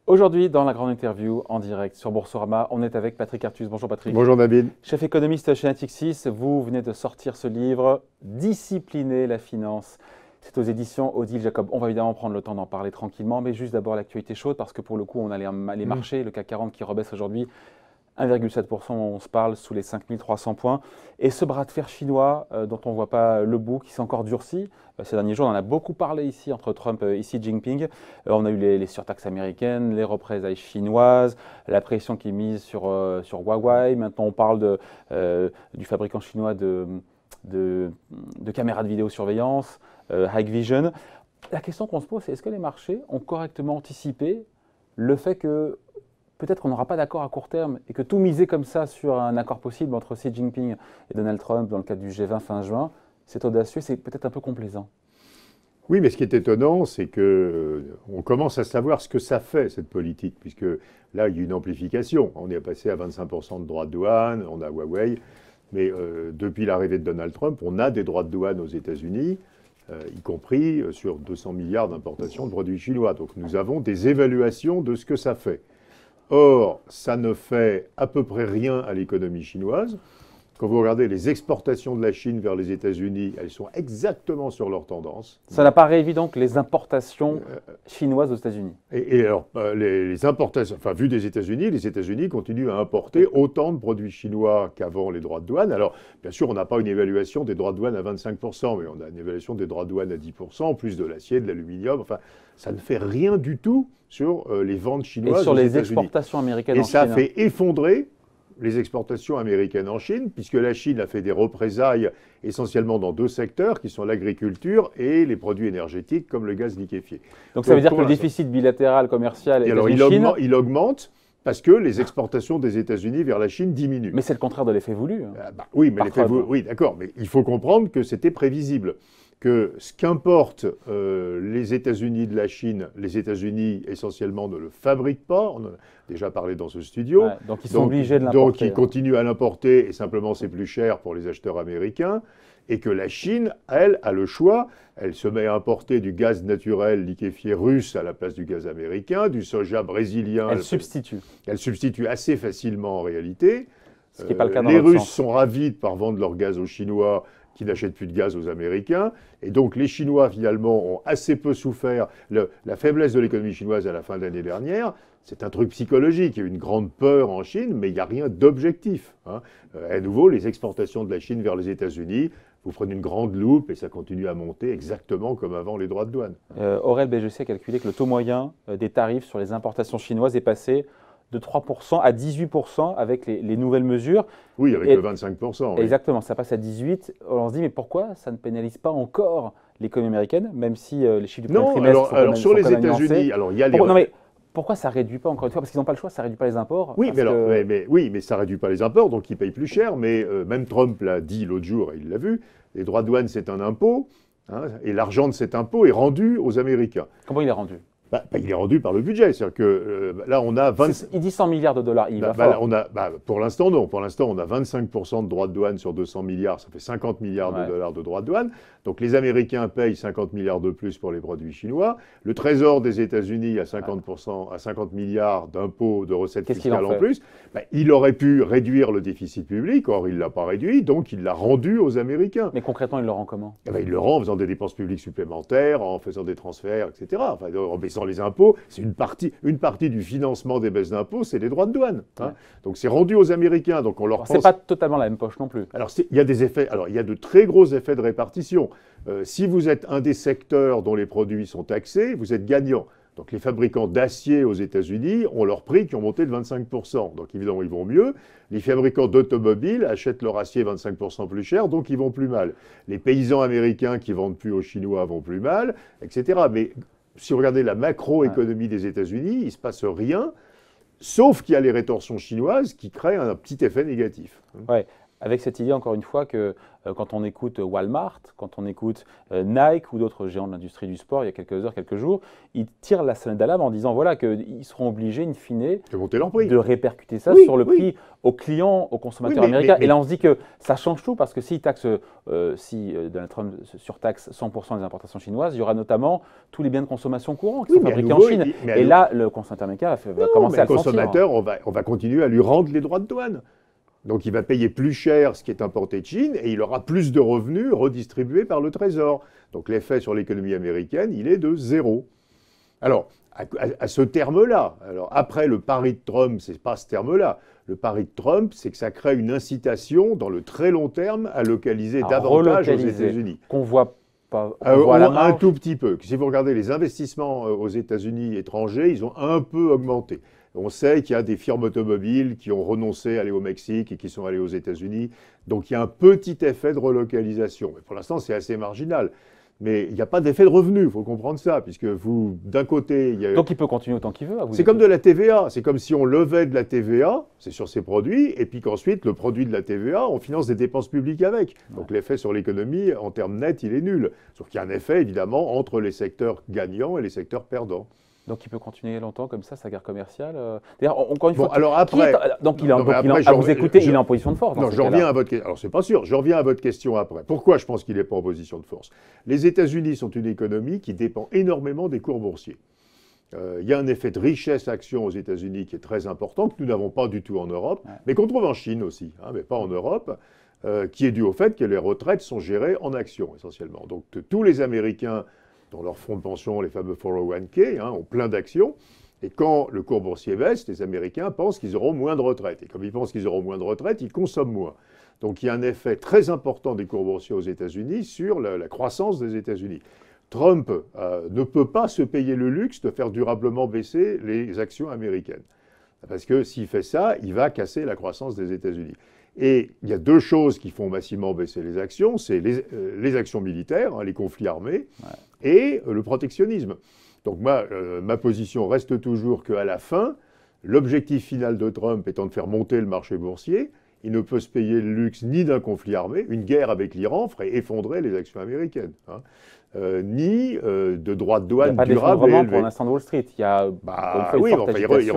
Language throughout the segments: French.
Aujourd'hui, dans la grande interview en direct sur Boursorama, on est avec Patrick Artus. Bonjour Patrick. Bonjour David. Chef économiste chez Natixis, vous venez de sortir ce livre « Discipliner la finance ». C'est aux éditions Odile Jacob. On va évidemment prendre le temps d'en parler tranquillement, mais juste d'abord l'actualité chaude, parce que pour le coup, on a les marchés, le CAC 40 qui rebaisse aujourd'hui 1,7%, on se parle, sous les 5300 points. Et ce bras de fer chinois, dont on ne voit pas le bout, qui s'est encore durci. Ces derniers jours, on en a beaucoup parlé ici, entre Trump et Xi Jinping. On a eu les surtaxes américaines, les représailles chinoises, la pression qui est mise sur Huawei. Maintenant, on parle du fabricant chinois de caméras de vidéosurveillance, Hikvision. La question qu'on se pose, c'est est-ce que les marchés ont correctement anticipé le fait que peut-être qu'on n'aura pas d'accord à court terme et que tout miser comme ça sur un accord possible entre Xi Jinping et Donald Trump dans le cadre du G20 fin juin, c'est audacieux, c'est peut-être un peu complaisant. Oui, mais ce qui est étonnant, c'est qu'on commence à savoir ce que ça fait, cette politique, puisque là, il y a une amplification. On est passé à 25% de droits de douane, on a Huawei, mais depuis l'arrivée de Donald Trump, on a des droits de douane aux États-Unis, y compris sur 200 milliards d'importations de produits chinois. Donc nous avons des évaluations de ce que ça fait. Or, ça ne fait à peu près rien à l'économie chinoise. Quand vous regardez les exportations de la Chine vers les États-Unis, elles sont exactement sur leur tendance. Ça n'a pas réévi donc les importations chinoises aux États-Unis. Et alors, les importations, enfin, vu des États-Unis, les États-Unis continuent à importer autant de produits chinois qu'avant les droits de douane. Alors, bien sûr, on n'a pas une évaluation des droits de douane à 25%, mais on a une évaluation des droits de douane à 10%, en plus de l'acier, de l'aluminium. Enfin, ça ne fait rien du tout sur les ventes chinoises aux États-Unis. Et sur les exportations américaines en Chine. Et ça a fait effondrer les exportations américaines en Chine, puisque la Chine a fait des représailles essentiellement dans deux secteurs, qui sont l'agriculture et les produits énergétiques, comme le gaz liquéfié. Donc ça veut dire que le déficit bilatéral commercial États-Unis-Chine... il augmente parce que les exportations des États-Unis vers la Chine diminuent. Mais c'est le contraire de l'effet voulu. Oui, mais l'effet voulu, oui, d'accord, mais il faut comprendre que c'était prévisible. Que ce qu'importent les États-Unis de la Chine, les États-Unis essentiellement ne le fabriquent pas, on en a déjà parlé dans ce studio. Ouais, donc ils sont obligés de l'importer. Donc ils continuent à l'importer et simplement c'est plus cher pour les acheteurs américains. Et que la Chine, elle, a le choix. Elle se met à importer du gaz naturel liquéfié russe à la place du gaz américain, du soja brésilien. Elle substitue. Elle substitue assez facilement en réalité. Ce qui n'est pas le cas dans les l'autre Russes sens. sont ravis de revendre leur gaz aux Chinois, qui n'achètent plus de gaz aux Américains. Et donc les Chinois, finalement, ont assez peu souffert. La faiblesse de l'économie chinoise à la fin de l'année dernière, c'est un truc psychologique. Il y a eu une grande peur en Chine, mais il n'y a rien d'objectif. À nouveau, les exportations de la Chine vers les États-Unis, vous prenez une grande loupe et ça continue à monter exactement comme avant les droits de douane. Aurel BGC a calculé que le taux moyen des tarifs sur les importations chinoises est passé de 3% à 18% avec les nouvelles mesures. Oui, avec le 25%. Oui. Exactement, ça passe à 18%. On se dit, mais pourquoi ça ne pénalise pas encore l'économie américaine, même si les chiffres du premier trimestre alors sur les États-Unis, alors il y a pourquoi ça ne réduit pas, encore une fois, parce qu'ils n'ont pas le choix, ça ne réduit pas les imports. Oui, mais ça ne réduit pas les imports, donc ils payent plus cher. Mais même Trump l'a dit l'autre jour, et il l'a vu, les droits de douane, c'est un impôt, et l'argent de cet impôt est rendu aux Américains. Comment il est rendu ? Il est rendu par le budget. C'est-à-dire que là, on a... Il dit 100 milliards de dollars. Pour l'instant, non. Pour l'instant, on a 25% de droits de douane sur 200 milliards. Ça fait 50 milliards de dollars de droits de douane. Donc les Américains payent 50 milliards de plus pour les produits chinois. Le Trésor des États-Unis a 50 milliards d'impôts, de recettes fiscales en plus. Il aurait pu réduire le déficit public. Or, il ne l'a pas réduit. Donc, il l'a rendu aux Américains. Mais concrètement, il le rend comment ? Il le rend en faisant des dépenses publiques supplémentaires, en faisant des transferts, etc. Enfin, en baissant les impôts, c'est une partie du financement des baisses d'impôts, c'est les droits de douane. Donc c'est rendu aux Américains. Donc on leur c'est pas totalement la même poche non plus. Alors il y a des effets. Alors il y a de très gros effets de répartition. Si vous êtes un des secteurs dont les produits sont taxés, vous êtes gagnant. Donc les fabricants d'acier aux États-Unis ont leurs prix qui ont monté de 25%. Donc évidemment, ils vont mieux. Les fabricants d'automobiles achètent leur acier 25% plus cher, donc ils vont plus mal. Les paysans américains qui vendent plus aux Chinois vont plus mal, etc. Mais si vous regardez la macroéconomie des États-Unis, il ne se passe rien, sauf qu'il y a les rétorsions chinoises qui créent un petit effet négatif. Ouais. avec cette idée, encore une fois, que quand on écoute Walmart, quand on écoute Nike ou d'autres géants de l'industrie du sport, il y a quelques heures, quelques jours, ils tirent la sonnette d'alarme en disant voilà, qu'ils seront obligés, in fine, de monter leur prix. De répercuter ça sur le prix aux clients, aux consommateurs américains. Et là, on se dit que ça change tout, parce que si Donald Trump surtaxe 100% des importations chinoises, il y aura notamment tous les biens de consommation courants qui sont fabriqués en Chine. Et là, le consommateur américain va commencer à le sentir. Le consommateur, on va continuer à lui rendre les droits de douane. Donc il va payer plus cher ce qui est importé de Chine et il aura plus de revenus redistribués par le Trésor. Donc l'effet sur l'économie américaine, il est de 0. Alors, à ce terme-là, alors après le pari de Trump, c'est pas ce terme-là. Le pari de Trump, c'est que ça crée une incitation dans le très long terme à localiser davantage aux États-Unis. Qu'on voit pas un tout petit peu. Si vous regardez les investissements aux États-Unis étrangers, ils ont un peu augmenté. On sait qu'il y a des firmes automobiles qui ont renoncé à aller au Mexique et qui sont allées aux États-Unis. Donc il y a un petit effet de relocalisation. Mais pour l'instant, c'est assez marginal. Mais il n'y a pas d'effet de revenu, il faut comprendre ça, puisque vous, d'un côté... Donc il peut continuer autant qu'il veut. C'est comme de la TVA. C'est comme si on levait de la TVA, c'est sur ses produits, et puis qu'ensuite, le produit de la TVA, on finance des dépenses publiques avec. Donc l'effet sur l'économie, en termes nets, il est nul. Sauf qu'il y a un effet, évidemment, entre les secteurs gagnants et les secteurs perdants. Donc il peut continuer longtemps comme ça, sa guerre commerciale. D'ailleurs, encore une fois, alors après, à vous écouter, il est en position de force. Non, je reviens à votre question. Alors c'est pas sûr. Je reviens à votre question après. Pourquoi je pense qu'il n'est pas en position de force? Les États-Unis sont une économie qui dépend énormément des cours boursiers. Il y a un effet de richesse action aux États-Unis qui est très important, que nous n'avons pas du tout en Europe, mais qu'on trouve en Chine aussi, mais pas en Europe, qui est dû au fait que les retraites sont gérées en actions essentiellement. Donc tous les Américains dans leurs fonds de pension, les fameux 401k, ont plein d'actions. Et quand le cours boursier baisse, les Américains pensent qu'ils auront moins de retraite. Et comme ils pensent qu'ils auront moins de retraite, ils consomment moins. Donc il y a un effet très important des cours boursiers aux États-Unis sur la croissance des États-Unis. Trump ne peut pas se payer le luxe de faire durablement baisser les actions américaines. Parce que s'il fait ça, il va casser la croissance des États-Unis. Et il y a deux choses qui font massivement baisser les actions, c'est les actions militaires, les conflits armés, et le protectionnisme. Donc moi, ma position reste toujours qu'à la fin, l'objectif final de Trump étant de faire monter le marché boursier, il ne peut se payer le luxe ni d'un conflit armé, une guerre avec l'Iran ferait effondrer les actions américaines, ni de droits de douane durables et élevés. Pour l'instant de Wall Street, il y a oui, enfin, il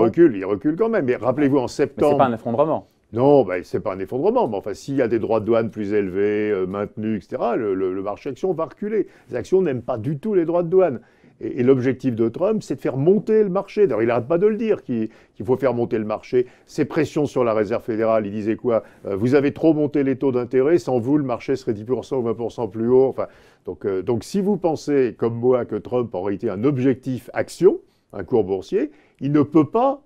recule quand même. Mais rappelez-vous, en septembre... Mais c'est pas un effondrement. Non, ce n'est pas un effondrement, mais enfin, s'il y a des droits de douane plus élevés, maintenus, etc., le marché action va reculer. Les actions n'aiment pas du tout les droits de douane. Et l'objectif de Trump, c'est de faire monter le marché. D'ailleurs, il n'arrête pas de le dire, qu'il faut faire monter le marché. Ces pressions sur la Réserve fédérale, il disait quoi? Vous avez trop monté les taux d'intérêt, sans vous, le marché serait 10% ou 20% plus haut. Enfin, donc, si vous pensez, comme moi, que Trump aurait été un objectif action, un cours boursier, il ne peut pas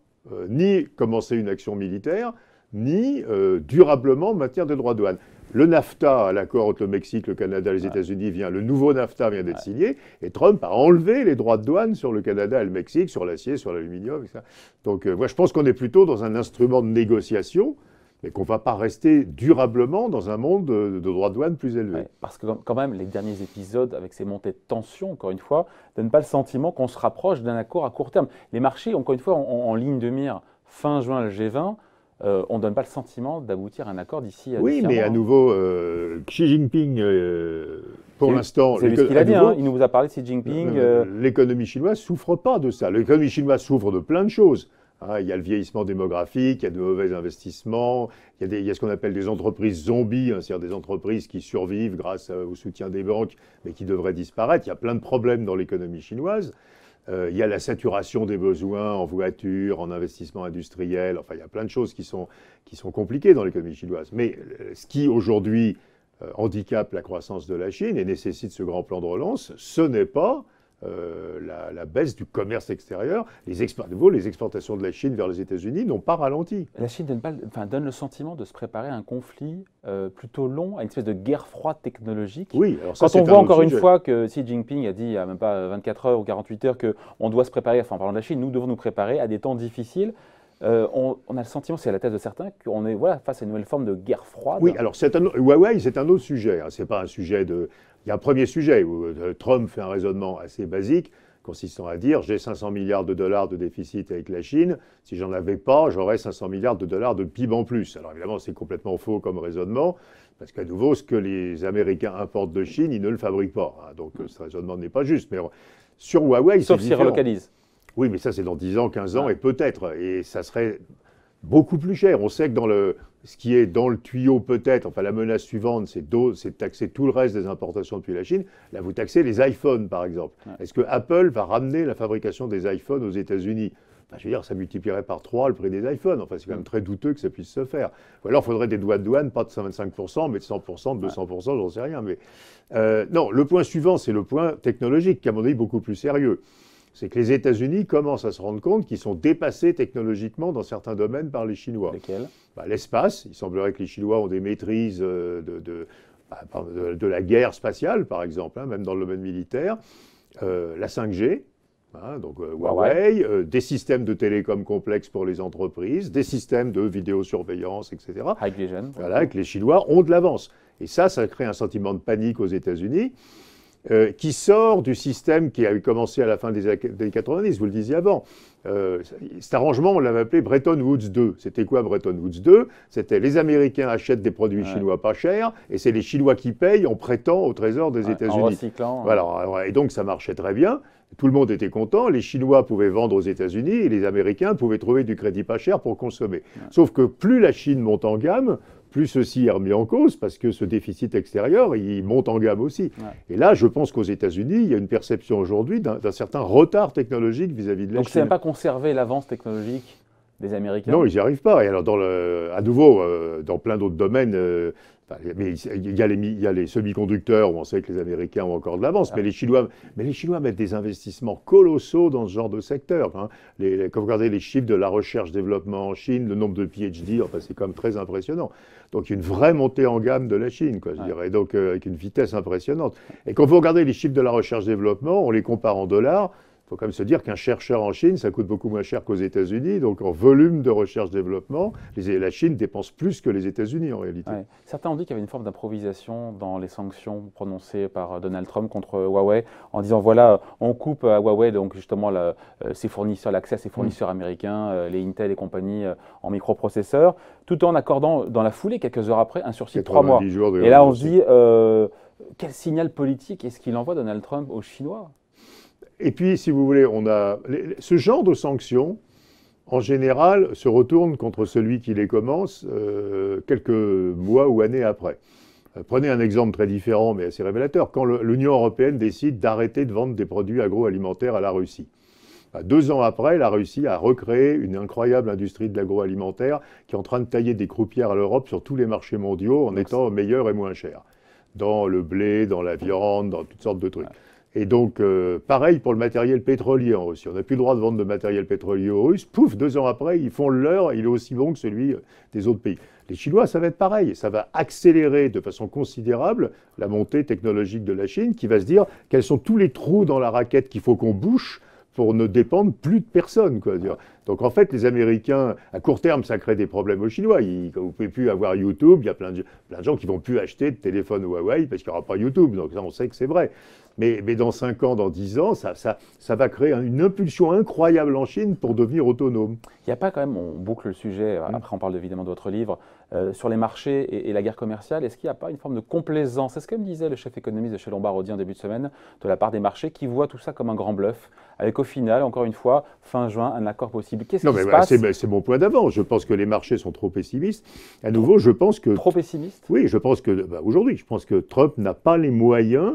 ni commencer une action militaire, ni durablement en matière de droits de douane. Le NAFTA, l'accord entre le Mexique, le Canada et les États-Unis, le nouveau NAFTA vient d'être signé, et Trump a enlevé les droits de douane sur le Canada et le Mexique, sur l'acier, sur l'aluminium, etc. Donc moi, je pense qu'on est plutôt dans un instrument de négociation, mais qu'on ne va pas rester durablement dans un monde de droits de douane plus élevés. Parce que quand même, les derniers épisodes, avec ces montées de tension, encore une fois, ne donnent pas le sentiment qu'on se rapproche d'un accord à court terme. Les marchés, encore une fois, en ligne de mire fin juin le G20, on ne donne pas le sentiment d'aboutir à un accord d'ici à Oui, mais à nouveau, Xi Jinping, pour l'instant... C'est ce qu'il a dit, il nous a parlé de Xi Jinping. L'économie chinoise ne souffre pas de ça. L'économie chinoise souffre de plein de choses. Il y a le vieillissement démographique, il y a de mauvais investissements, il y a ce qu'on appelle des entreprises zombies, c'est-à-dire des entreprises qui survivent grâce au soutien des banques, mais qui devraient disparaître. Il y a plein de problèmes dans l'économie chinoise. Il y a la saturation des besoins en voitures, en investissement industriel. Enfin, il y a plein de choses qui sont compliquées dans l'économie chinoise. Mais ce qui, aujourd'hui, handicape la croissance de la Chine et nécessite ce grand plan de relance, ce n'est pas la baisse du commerce extérieur. Les exportations de la Chine vers les États-Unis n'ont pas ralenti. La Chine donne le sentiment de se préparer à un conflit plutôt long, à une espèce de guerre froide technologique. Oui, alors ça, quand on voit encore une fois que Xi Jinping a dit il n'y a même pas 24 heures ou 48 heures qu'on doit se préparer, enfin en parlant de la Chine, nous devons nous préparer à des temps difficiles. On a le sentiment, c'est la thèse de certains, qu'on est face à une nouvelle forme de guerre froide. Oui, alors Huawei, c'est un autre sujet. C'est pas un sujet de... Il y a un premier sujet où Trump fait un raisonnement assez basique. consistant à dire j'ai 500 milliards de dollars de déficit avec la Chine, si j'en avais pas, j'aurais 500 milliards de dollars de PIB en plus. Alors évidemment, c'est complètement faux comme raisonnement, parce qu'à nouveau, ce que les Américains importent de Chine, ils ne le fabriquent pas. Donc ce raisonnement n'est pas juste. Mais sur Huawei, sauf s'ils relocalisent. Oui, mais ça, c'est dans 10 ans, 15 ans, et peut-être. Et ça serait beaucoup plus cher. On sait que ce qui est dans le tuyau peut-être, enfin la menace suivante, c'est de taxer tout le reste des importations depuis la Chine. Là, vous taxez les iPhones, par exemple. Ouais. Est-ce que Apple va ramener la fabrication des iPhones aux États-Unis? Je veux dire, ça multiplierait par 3 le prix des iPhones. Enfin, c'est quand même très douteux que ça puisse se faire. Ou alors, il faudrait des droits de douane, pas de 125%, mais de 100%, de 200%, j'en sais rien. Mais non, le point suivant, c'est le point technologique, qui est à mon avis beaucoup plus sérieux. C'est que les États-Unis commencent à se rendre compte qu'ils sont dépassés technologiquement dans certains domaines par les Chinois. Lesquels? L'espace. Il semblerait que les Chinois ont des maîtrises de la guerre spatiale, par exemple, même dans le domaine militaire. La 5G. Donc Huawei, des systèmes de télécom complexes pour les entreprises, des systèmes de vidéosurveillance, etc. High Vision. Voilà, que les Chinois ont de l'avance. Et ça crée un sentiment de panique aux États-Unis qui sort du système qui avait commencé à la fin des années 90, vous le disiez avant. Cet arrangement, on l'avait appelé Bretton Woods 2. C'était quoi Bretton Woods 2? C'était les Américains achètent des produits chinois pas chers et c'est les Chinois qui payent en prêtant au trésor des États-Unis. En recyclant. Voilà, et donc ça marchait très bien. Tout le monde était content. Les Chinois pouvaient vendre aux États-Unis et les Américains pouvaient trouver du crédit pas cher pour consommer. Sauf que plus la Chine monte en gamme, plus ceci est remis en cause parce que ce déficit extérieur, il monte en gamme aussi. Et là, je pense qu'aux États-Unis, il y a une perception aujourd'hui d'un certain retard technologique vis-à-vis de la Chine. Donc, c'est même pas conserver l'avance technologique des Américains? Non, ils n'y arrivent pas. Et alors, à nouveau, dans plein d'autres domaines, mais il y a les semi-conducteurs où on sait que les Américains ont encore de l'avance, mais les Chinois mettent des investissements colossaux dans ce genre de secteur. Quand vous regardez les chiffres de la recherche-développement en Chine, le nombre de PhD, c'est quand même très impressionnant. Donc, il y a une vraie montée en gamme de la Chine, je dirais, donc avec une vitesse impressionnante. Et quand vous regardez les chiffres de la recherche-développement, on les compare en dollars. Il faut quand même se dire qu'un chercheur en Chine, ça coûte beaucoup moins cher qu'aux États-Unis. Donc, en volume de recherche-développement, la Chine dépense plus que les États-Unis, en réalité. Ouais. Certains ont dit qu'il y avait une forme d'improvisation dans les sanctions prononcées par Donald Trump contre Huawei, en disant, voilà, on coupe à Huawei, donc justement, ses fournisseurs, l'accès à ses fournisseurs américains, les Intel et compagnie en microprocesseurs, tout en accordant, dans la foulée, quelques heures après, un sursis de 3 mois. Et là, on se dit, quel signal politique est-ce qu'il envoie Donald Trump aux Chinois? Et puis, si vous voulez, ce genre de sanctions, en général, se retourne contre celui qui les commence quelques mois ou années après. Prenez un exemple très différent, mais assez révélateur. Quand l'Union européenne décide d'arrêter de vendre des produits agroalimentaires à la Russie. 2 ans après, la Russie a recréé une incroyable industrie de l'agroalimentaire qui est en train de tailler des croupières à l'Europe sur tous les marchés mondiaux en étant meilleur et moins cher. Dans le blé, dans la viande, dans toutes sortes de trucs. Et donc, pareil pour le matériel pétrolier en Russie. On n'a plus le droit de vendre de matériel pétrolier aux Russes. Pouf, 2 ans après, ils font le leur, il est aussi bon que celui des autres pays. Les Chinois, ça va être pareil. Ça va accélérer de façon considérable la montée technologique de la Chine qui va se dire quels sont tous les trous dans la raquette qu'il faut qu'on bouche pour ne dépendre plus de personne. Donc en fait, les Américains, à court terme, ça crée des problèmes aux Chinois. Vous ne pouvez plus avoir YouTube, il y a plein de gens qui ne vont plus acheter de téléphone Huawei parce qu'il n'y aura pas YouTube. Donc ça, on sait que c'est vrai. Mais dans 5 ans, dans 10 ans, ça va créer une impulsion incroyable en Chine pour devenir autonome. Il n'y a pas quand même, on boucle le sujet, après on parle évidemment de votre livre, sur les marchés et la guerre commerciale, est-ce qu'il n'y a pas une forme de complaisance? C'est ce que me disait le chef économiste de chez Lombard-Odier en début de semaine, de la part des marchés, qui voient tout ça comme un grand bluff, avec au final, encore une fois, fin juin, un accord possible. Qu'est-ce qui se passe? C'est mon point d'avant. Je pense que les marchés sont trop pessimistes. À nouveau, je pense que... Trop pessimistes? Oui, je pense que, aujourd'hui, je pense que Trump n'a pas les moyens,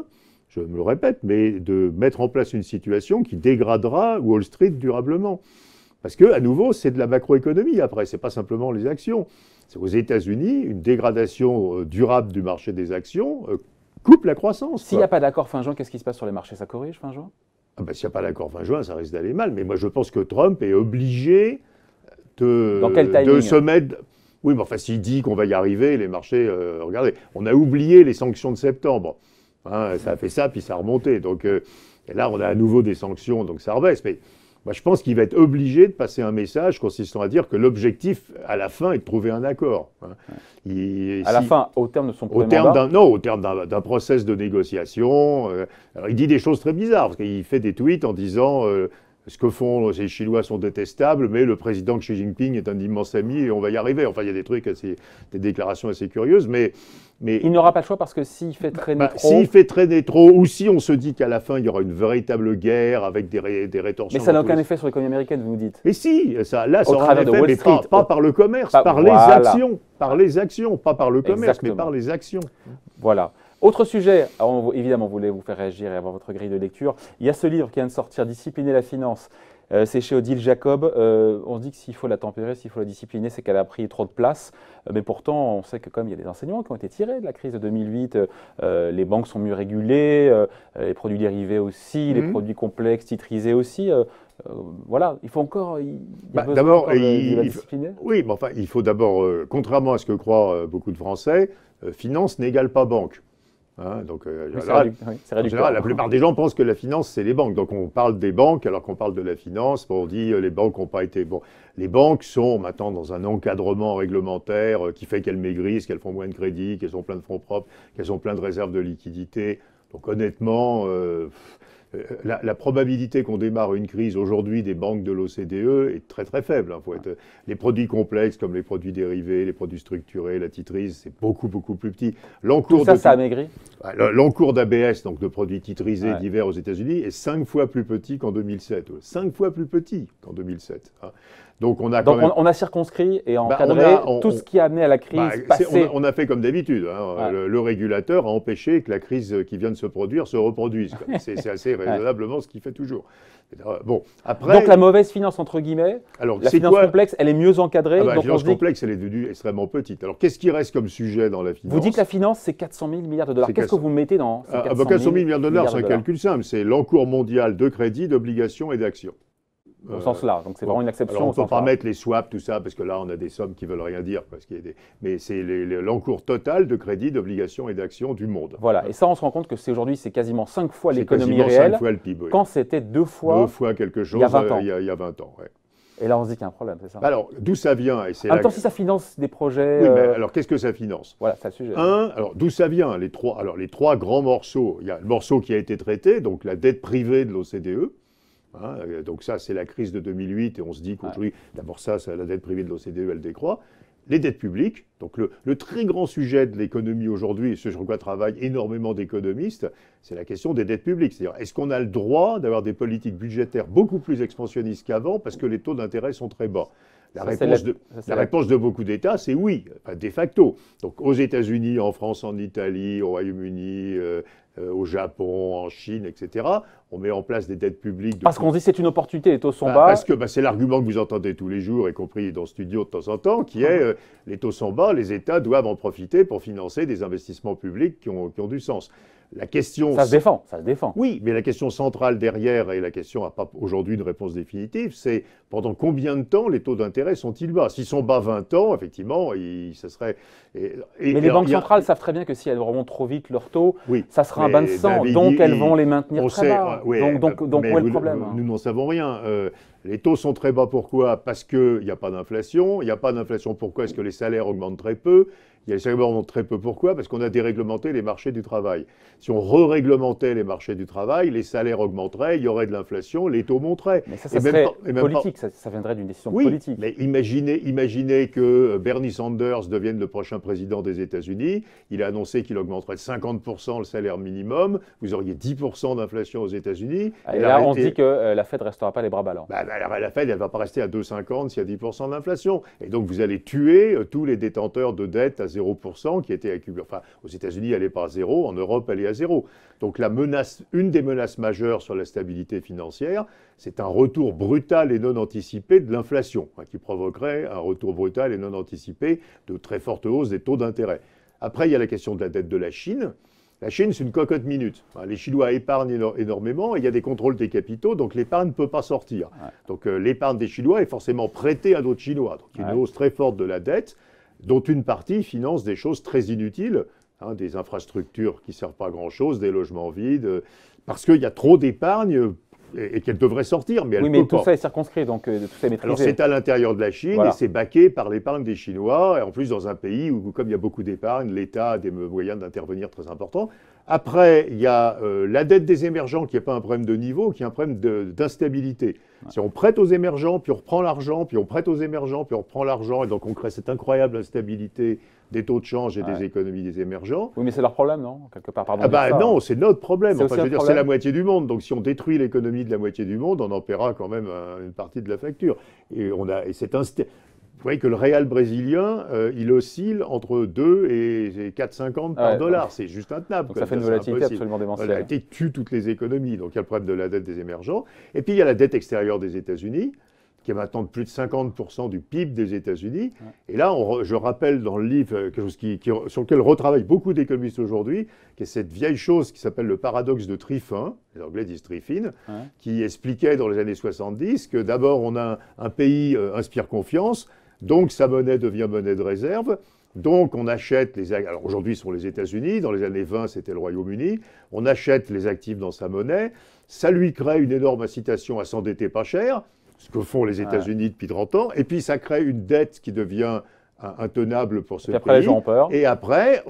je me le répète, mais de mettre en place une situation qui dégradera Wall Street durablement. Parce que, à nouveau, c'est de la macroéconomie après, c'est pas simplement les actions. C'est aux États-Unis, une dégradation durable du marché des actions coupe la croissance. S'il n'y a pas d'accord fin juin, qu'est-ce qui se passe sur les marchés? Ça corrige fin juin? S'il n'y a pas d'accord fin juin, ça risque d'aller mal. Mais moi, je pense que Trump est obligé Dans quel timing? de se mettre... Oui, mais enfin, s'il dit qu'on va y arriver, les marchés... regardez, on a oublié les sanctions de septembre. Ça a fait ça, puis ça a remonté. Donc, et là, on a à nouveau des sanctions, donc ça rebaisse. Mais Je pense qu'il va être obligé de passer un message consistant à dire que l'objectif, à la fin, est de trouver un accord. À la fin, au terme de son premier mandat Non, au terme d'un process de négociation. Alors, il dit des choses très bizarres, parce qu'il fait des tweets en disant ce que font ces Chinois sont détestables, mais le président Xi Jinping est un immense ami et on va y arriver. Enfin, il y a des trucs des déclarations assez curieuses, mais il n'aura pas le choix parce que s'il fait traîner trop... S'il fait traîner trop, ou si on se dit qu'à la fin, il y aura une véritable guerre avec des rétorsions... Mais ça n'a aucun effet sur l'économie américaine, vous nous dites. Mais si, ça aura un effet, mais pas par le commerce, par les actions. Par les actions, pas par le commerce, mais par les actions. Voilà. Autre sujet, alors évidemment, vous voulez vous faire réagir et avoir votre grille de lecture. Il y a ce livre qui vient de sortir, Discipliner la finance. C'est chez Odile Jacob. On se dit que s'il faut la tempérer, s'il faut la discipliner, c'est qu'elle a pris trop de place. Mais pourtant, on sait que comme il y a des enseignements qui ont été tirés de la crise de 2008, les banques sont mieux régulées, les produits dérivés aussi, les produits complexes, titrisés aussi. Voilà, il faut encore... D'abord, oui, mais enfin, il faut d'abord, contrairement à ce que croient beaucoup de Français, finance n'égale pas banque. Donc, c'est réducteur. La plupart des gens pensent que la finance, c'est les banques. Donc, on parle des banques alors qu'on parle de la finance. On dit les banques n'ont pas été... Bon, les banques sont maintenant dans un encadrement réglementaire qui fait qu'elles maigrissent, qu'elles font moins de crédit, qu'elles ont plein de fonds propres, qu'elles ont plein de réserves de liquidité. Donc, honnêtement... La probabilité qu'on démarre une crise aujourd'hui des banques de l'OCDE est très très faible. Les produits complexes comme les produits dérivés, les produits structurés, la titrise, c'est beaucoup beaucoup plus petit. Tout ça, ça a maigri. L'encours d'ABS, donc de produits titrisés divers aux États-Unis, est 5 fois plus petit qu'en 2007. 5 fois plus petit qu'en 2007. Donc on a circonscrit et encadré tout ce qui a amené à la crise passée. On a fait comme d'habitude. Le régulateur a empêché que la crise qui vient de se produire se reproduise. C'est assez raisonnablement ce qu'il fait toujours. Bon, après, donc la mauvaise finance, entre guillemets, la finance complexe, elle est mieux encadrée. La finance complexe, elle est devenue extrêmement petite. Alors qu'est-ce qui reste comme sujet dans la finance? Vous dites que la finance, c'est 400 000 milliards de dollars. Qu'est-ce que vous mettez dans ces 400 000 milliards de dollars, c'est un calcul simple. C'est l'encours mondial de crédit, d'obligations et d'actions. Au sens large, donc c'est vraiment une exception. Alors on ne peut pas mettre les swaps, tout ça, parce que là, on a des sommes qui ne veulent rien dire. Mais c'est l'encours total de crédits, d'obligations et d'actions du monde. Voilà, et ça, on se rend compte que aujourd'hui, c'est quasiment 5 fois l'économie réelle, 5 fois le PIB, quand c'était 2 fois quelque chose il y a 20 ans. Il y a 20 ans, ouais. Et là, on se dit qu'il y a un problème, c'est ça? Alors, d'où ça vient? En même temps, si ça finance des projets... Oui, mais alors, qu'est-ce que ça finance? Voilà, c'est le sujet. Alors, d'où ça vient? Les trois grands morceaux. Il y a le morceau qui a été traité, donc la dette privée de l'OCDE. Donc ça, c'est la crise de 2008, et on se dit qu'aujourd'hui, d'abord ça, la dette privée de l'OCDE, elle décroît. Les dettes publiques, donc le très grand sujet de l'économie aujourd'hui, et ce sur quoi travaillent énormément d'économistes, c'est la question des dettes publiques. C'est-à-dire, est-ce qu'on a le droit d'avoir des politiques budgétaires beaucoup plus expansionnistes qu'avant parce que les taux d'intérêt sont très bas? La réponse de beaucoup d'États, c'est oui, de facto. Donc aux États-Unis, en France, en Italie, au Royaume-Uni, au Japon, en Chine, etc., on met en place des dettes publiques. Parce qu'on dit que c'est une opportunité, les taux sont bas. Parce que c'est l'argument que vous entendez tous les jours, y compris dans le studio de temps en temps, qui est les taux sont bas, les États doivent en profiter pour financer des investissements publics qui ont du sens. La question... Ça se défend, ça se défend. Oui, mais la question centrale derrière, et la question n'a pas aujourd'hui une réponse définitive, c'est pendant combien de temps les taux d'intérêt sont-ils bas? S'ils sont bas 20 ans, effectivement, ça serait... mais les banques centrales savent très bien que si elles remontent trop vite leurs taux, ça sera un bain de sang, donc elles vont les maintenir très bas. Donc où est le problème? Nous n'en savons rien. Les taux sont très bas, pourquoi? Parce qu'il n'y a pas d'inflation. Il n'y a pas d'inflation, pourquoi? Est-ce que les salaires augmentent très peu? Les salaires augmentent très peu, pourquoi? Parce qu'on a déréglementé les marchés du travail. Si on re-réglementait les marchés du travail, les salaires augmenteraient, il y aurait de l'inflation, les taux monteraient. Mais ça serait politique, ça viendrait d'une décision politique. Mais imaginez que Bernie Sanders devienne le prochain président des États-Unis. Il a annoncé qu'il augmenterait de 50% le salaire minimum. Vous auriez 10% d'inflation aux États-Unis. Et là, on se dit que la Fed ne restera pas les bras ballants. La Fed, elle ne va pas rester à 2,50 s'il y a 10% d'inflation. Et donc, vous allez tuer tous les détenteurs de dettes à 0% qui étaient accumulés. Enfin, aux États-Unis, elle n'est pas à 0. En Europe, elle est à 0. Donc, une des menaces majeures sur la stabilité financière, c'est un retour brutal et non anticipé de l'inflation, qui provoquerait un retour brutal et non anticipé de très fortes hausses des taux d'intérêt. Après, il y a la question de la dette de la Chine. La Chine, c'est une cocotte minute. Les Chinois épargnent énormément et il y a des contrôles des capitaux, donc l'épargne ne peut pas sortir. Donc l'épargne des Chinois est forcément prêtée à d'autres Chinois. Donc il y a une hausse très forte de la dette, dont une partie finance des choses très inutiles, des infrastructures qui ne servent pas à grand-chose, des logements vides, parce qu'il y a trop d'épargne et qu'elle devrait sortir, mais elle oui, peut mais tout pas. ça est circonscrit, donc tout ça est maîtrisé. Alors c'est à l'intérieur de la Chine Voilà. et c'est baqué par l'épargne des Chinois, et en plus dans un pays où, comme il y a beaucoup d'épargne, l'État a des moyens d'intervenir très importants. Après, il y a la dette des émergents qui n'est pas un problème de niveau, qui est un problème d'instabilité. Ouais. Si on prête aux émergents, puis on reprend l'argent, puis on prête aux émergents, puis on reprend l'argent, et donc on crée cette incroyable instabilité des taux de change et des économies des émergents. Oui, mais c'est leur problème, non? Quelque part, pardon. Ah bah non, c'est notre problème. Enfin, je veux dire, c'est la moitié du monde. Donc si on détruit l'économie de la moitié du monde, on en paiera quand même une partie de la facture. Et vous voyez que le réal brésilien, il oscille entre 2 et 4,50 par dollar. C'est juste intenable. Donc ça fait une volatilité absolument démentielle. La volatilité tue toutes les économies. Donc il y a le problème de la dette des émergents. Et puis il y a la dette extérieure des États-Unis, qui est maintenant de plus de 50% du PIB des États-Unis. Ouais. Et là, je rappelle dans le livre, quelque chose sur lequel retravaillent beaucoup d'économistes aujourd'hui, qui est cette vieille chose qui s'appelle le paradoxe de Triffin, les Anglais disent Triffin, qui expliquait dans les années 70 que d'abord, on a un pays inspire confiance, donc sa monnaie devient monnaie de réserve. Donc on achète alors aujourd'hui ce sont les États-Unis, dans les années 20 c'était le Royaume-Uni, on achète les actifs dans sa monnaie, ça lui crée une énorme incitation à s'endetter pas cher, ce que font les États-Unis depuis 30 ans, et puis ça crée une dette qui devient intenable pour ce pays. Après, les gens ont peur. Et après,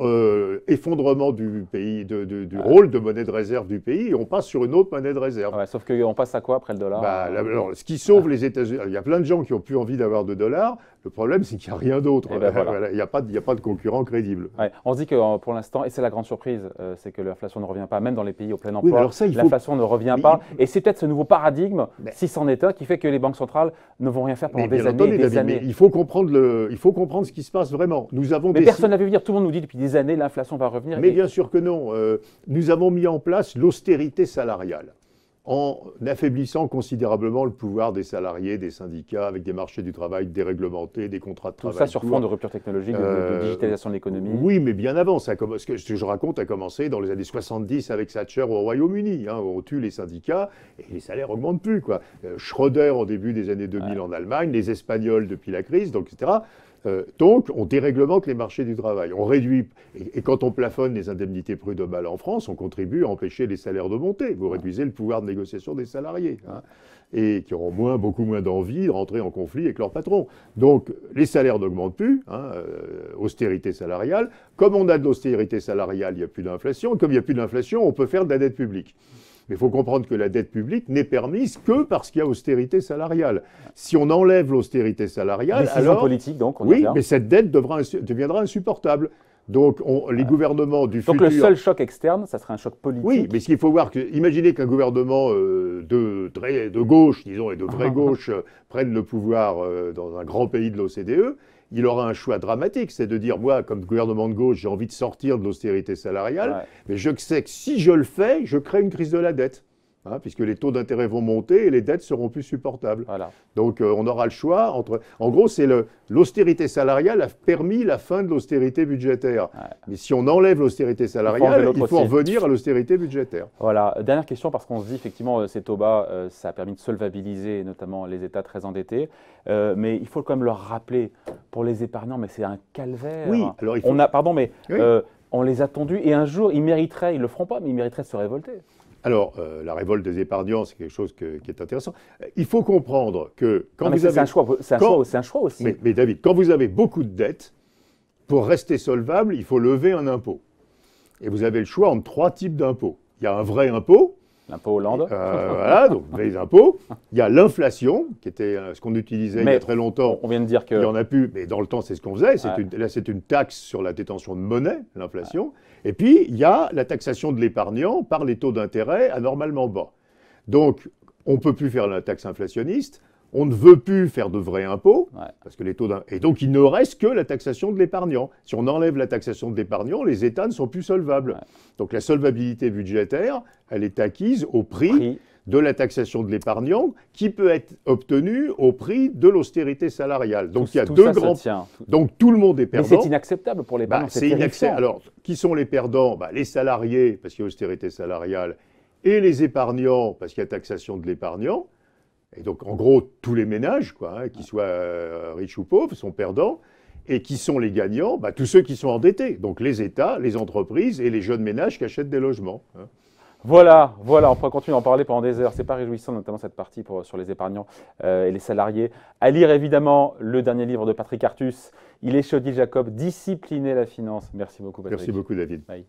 effondrement du pays, du rôle de monnaie de réserve du pays, et on passe sur une autre monnaie de réserve. Ouais, sauf qu'on passe à quoi après le dollar? Alors, ce qui sauve les États-Unis, il y a plein de gens qui n'ont plus envie d'avoir de dollars. Le problème, c'est qu'il n'y a rien d'autre. Voilà. Il n'y a pas de concurrent crédible. Ouais. On se dit que pour l'instant, et c'est la grande surprise, c'est que l'inflation ne revient pas, même dans les pays au plein emploi. Oui, l'inflation ne revient pas. Et c'est peut-être ce nouveau paradigme, si c'en est un, qui fait que les banques centrales ne vont rien faire pendant des années et des années. Mais il faut comprendre ce qui se passe vraiment. Mais personne n'a vu venir. Tout le monde nous dit depuis des années l'inflation va revenir. Mais bien sûr que non. Nous avons mis en place l'austérité salariale en affaiblissant considérablement le pouvoir des salariés, des syndicats, avec des marchés du travail déréglementés, des contrats de travail. Tout ça sur fond de rupture technologique, de digitalisation de l'économie. Oui, mais bien avant. Ce que je raconte a commencé dans les années 70 avec Thatcher au Royaume-Uni, où on tue les syndicats et les salaires n'augmentent plus. Schröder au début des années 2000 en Allemagne, les Espagnols depuis la crise, etc. Donc, on déréglemente les marchés du travail. On réduit, et quand on plafonne les indemnités prud'homales en France, on contribue à empêcher les salaires de monter. Vous réduisez le pouvoir de négociation des salariés, et qui auront beaucoup moins d'envie de rentrer en conflit avec leur patron. Donc, les salaires n'augmentent plus, austérité salariale. Comme on a de l'austérité salariale, il n'y a plus d'inflation. Comme il n'y a plus d'inflation, on peut faire de la dette publique. Mais il faut comprendre que la dette publique n'est permise que parce qu'il y a austérité salariale. Si on enlève l'austérité salariale, alors politique, donc, oui, mais cette dette deviendra insupportable. Donc, les gouvernements du futur... Donc, le seul choc externe, ça serait un choc politique. Oui, mais ce qu'il faut voir, imaginez qu'un gouvernement de gauche, disons, et de vraie gauche, prenne le pouvoir dans un grand pays de l'OCDE. Il aura un choix dramatique, c'est de dire, moi, comme gouvernement de gauche, j'ai envie de sortir de l'austérité salariale, mais je sais que si je le fais, je crée une crise de la dette, puisque les taux d'intérêt vont monter et les dettes seront plus supportables. Voilà. Donc on aura le choix entre... En gros, c'est l'austérité salariale a permis la fin de l'austérité budgétaire. Ouais. Mais si on enlève l'austérité salariale, il faut en revenir à l'austérité budgétaire. Voilà. Dernière question, parce qu'on se dit, effectivement, ces taux bas, ça a permis de solvabiliser notamment les États très endettés. Mais il faut quand même leur rappeler, pour les épargnants, mais c'est un calvaire. Oui, alors il faut... on les a tendus et un jour, ils mériteraient, ils ne le feront pas, mais ils mériteraient de se révolter. Alors, la révolte des épargnants, c'est quelque chose qui est intéressant. Il faut comprendre que quand vous avez... C'est un choix aussi. Mais David, quand vous avez beaucoup de dettes, pour rester solvable, il faut lever un impôt. Et vous avez le choix entre 3 types d'impôts. Il y a un vrai impôt. L'impôt Hollande. Voilà, donc les impôts. Il y a l'inflation, qui était ce qu'on utilisait il y a très longtemps. On vient de dire que... Il n'y en a plus, mais dans le temps, c'est ce qu'on faisait. Là, c'est une taxe sur la détention de monnaie, l'inflation. Et puis, il y a la taxation de l'épargnant par les taux d'intérêt anormalement bas. Donc, on ne peut plus faire la taxe inflationniste. On ne veut plus faire de vrais impôts, parce que les taux et donc il ne reste que la taxation de l'épargnant. Si on enlève la taxation de l'épargnant, les États ne sont plus solvables. Donc la solvabilité budgétaire, elle est acquise au prix de la taxation de l'épargnant, qui peut être obtenue au prix de l'austérité salariale. Donc il y a deux grands... Donc tout le monde est perdant. Mais c'est inacceptable pour l'épargnant. C'est inacceptable. Alors, qui sont les perdants? Les salariés, parce qu'il y a austérité salariale, et les épargnants, parce qu'il y a taxation de l'épargnant. Et donc, en gros, tous les ménages, qu'ils soient riches ou pauvres, sont perdants. Et qui sont les gagnants? Tous ceux qui sont endettés. Donc, les États, les entreprises et les jeunes ménages qui achètent des logements. Voilà, voilà, on pourrait continuer à en parler pendant des heures. C'est pas réjouissant, notamment cette partie sur les épargnants et les salariés. À lire évidemment le dernier livre de Patrick Artus. Il est chez Odile Jacob, Discipliner la finance. Merci beaucoup, Patrick. Merci beaucoup, David. Bye.